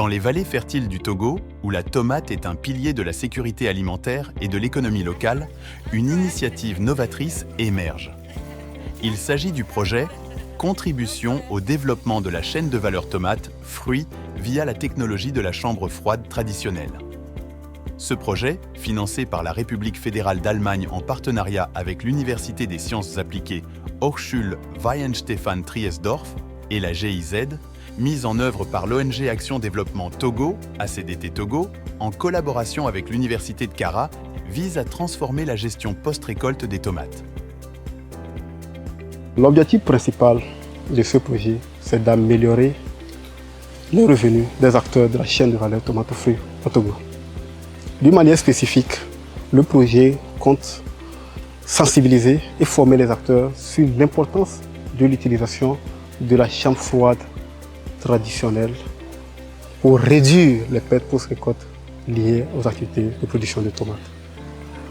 Dans les vallées fertiles du Togo, où la tomate est un pilier de la sécurité alimentaire et de l'économie locale, une initiative novatrice émerge. Il s'agit du projet « Contribution au développement de la chaîne de valeur tomate, fruits via la technologie de la chambre froide traditionnelle ». Ce projet, financé par la République fédérale d'Allemagne en partenariat avec l'Université des sciences appliquées Hochschule Weihenstephan Triesdorf et la GIZ, mise en œuvre par l'ONG Action Développement Togo, ACDT Togo, en collaboration avec l'Université de Kara, vise à transformer la gestion post-récolte des tomates. L'objectif principal de ce projet, c'est d'améliorer les revenus des acteurs de la chaîne de valeur tomate-fruits au Togo. D'une manière spécifique, le projet compte sensibiliser et former les acteurs sur l'importance de l'utilisation de la chambre froide traditionnelle pour réduire les pertes post-récolte liées aux activités de production de tomates.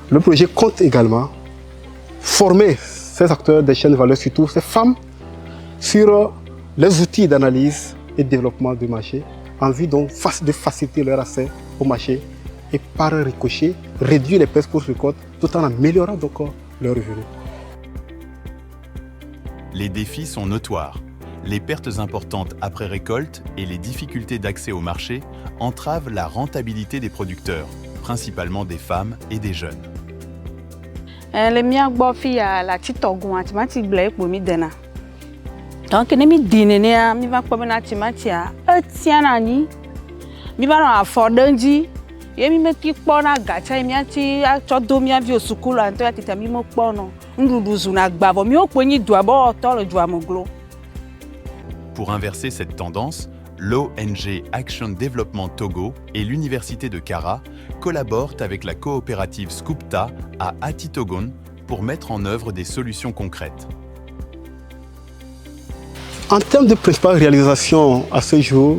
Le projet compte également former ces acteurs des chaînes de valeur, surtout ces femmes, sur les outils d'analyse et de développement du marché, en vue donc de faciliter leur accès au marché et par ricochet, réduire les pertes post-récolte tout en améliorant donc leurs revenus. Les défis sont notoires. Les pertes importantes après récolte et les difficultés d'accès au marché entravent la rentabilité des producteurs, principalement des femmes et des jeunes. Les miens bofi à la titogon atmati blé pour mi dena. Donc ne mi dîner mi va pas na timatia tianani. Mi va na affordanji. Ye mi me ki pona gacha mi ati a chodo mi avi osukulu anto ya tita mi mo pono. Nduduzu na gbavo mi o poni duabo to le duamoglo. Pour inverser cette tendance, l'ONG Action Développement Togo et l'Université de Kara collaborent avec la coopérative Scoopta à Atitogon pour mettre en œuvre des solutions concrètes. En termes de principales réalisations à ce jour,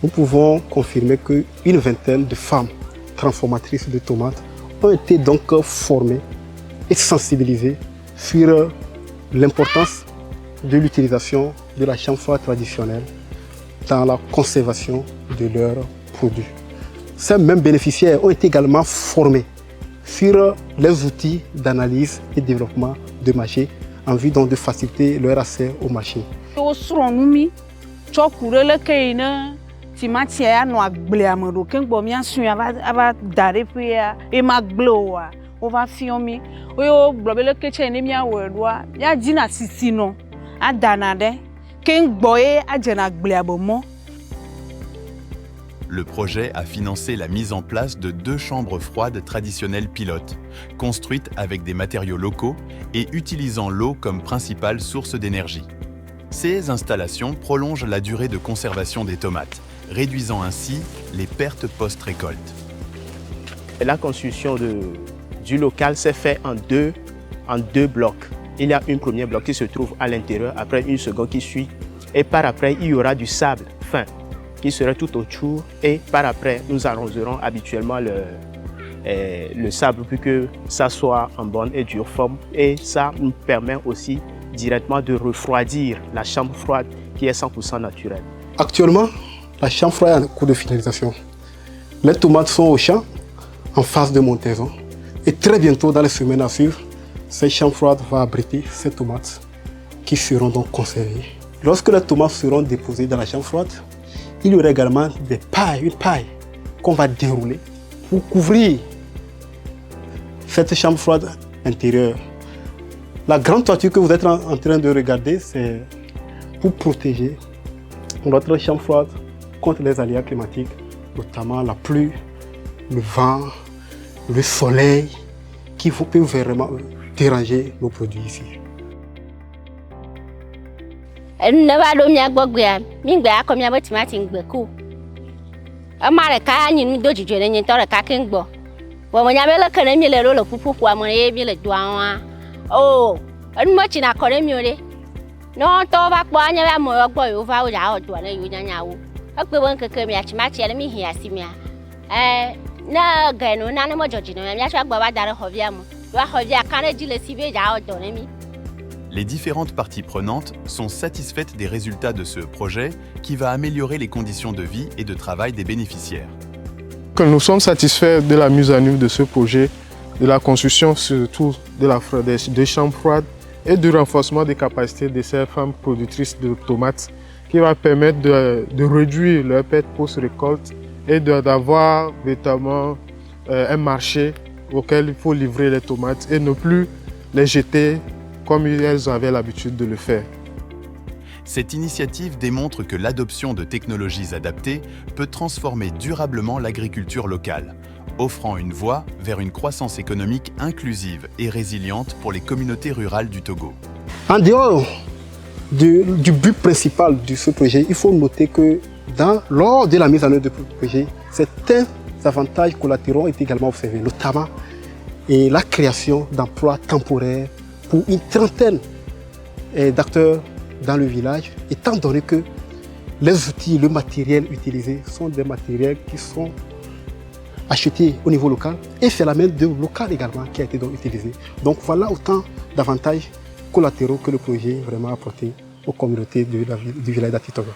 nous pouvons confirmer qu'une vingtaine de femmes transformatrices de tomates ont été donc formées et sensibilisées sur l'importance de l'utilisation de la chambre froide traditionnelle dans la conservation de leurs produits. Ces mêmes bénéficiaires ont été également formés sur les outils d'analyse et de développement de marché en vue donc de faciliter leur accès au marché. Le projet a financé la mise en place de 2 chambres froides traditionnelles pilotes, construites avec des matériaux locaux et utilisant l'eau comme principale source d'énergie. Ces installations prolongent la durée de conservation des tomates, réduisant ainsi les pertes post-récolte. La construction du local s'est faite en deux blocs. Il y a un premier bloc qui se trouve à l'intérieur, après une seconde qui suit, et par après il y aura du sable fin qui sera tout autour, et par après nous arroserons habituellement le sable pour que ça soit en bonne et dure forme, et ça nous permet aussi directement de refroidir la chambre froide qui est 100% naturelle. Actuellement, la chambre froide est en cours de finalisation. Les tomates sont au champ, en phase de montaison, et très bientôt, dans les semaines à suivre, cette chambre froide va abriter ces tomates qui seront donc conservées. Lorsque les tomates seront déposées dans la chambre froide, il y aura également une paille qu'on va dérouler pour couvrir cette chambre froide intérieure. La grande toiture que vous êtes en train de regarder, c'est pour protéger notre chambre froide contre les aléas climatiques, notamment la pluie, le vent, le soleil, qui peut vraiment déranger nos produits ici. Les différentes parties prenantes sont satisfaites des résultats de ce projet qui va améliorer les conditions de vie et de travail des bénéficiaires. Nous sommes satisfaits de la mise en œuvre de ce projet, de la construction surtout des chambres froides et du renforcement des capacités de ces femmes productrices de tomates qui va permettre de réduire leur perte post-récolte et d'avoir véritablement un marché auquel il faut livrer les tomates et ne plus les jeter comme elles avaient l'habitude de le faire. Cette initiative démontre que l'adoption de technologies adaptées peut transformer durablement l'agriculture locale, offrant une voie vers une croissance économique inclusive et résiliente pour les communautés rurales du Togo. En dehors du but principal de ce projet, il faut noter que lors de la mise en œuvre de ce projet, certains avantages collatéraux ont été également observés, notamment la création d'emplois temporaires pour une trentaine d'acteurs dans le village, étant donné que les outils, le matériel utilisé sont des matériels qui sont achetés au niveau local et c'est la main-d'œuvre locale également qui a été donc utilisée. Donc voilà autant d'avantages collatéraux que le projet vraiment apporté aux communautés du village d'Atitogo.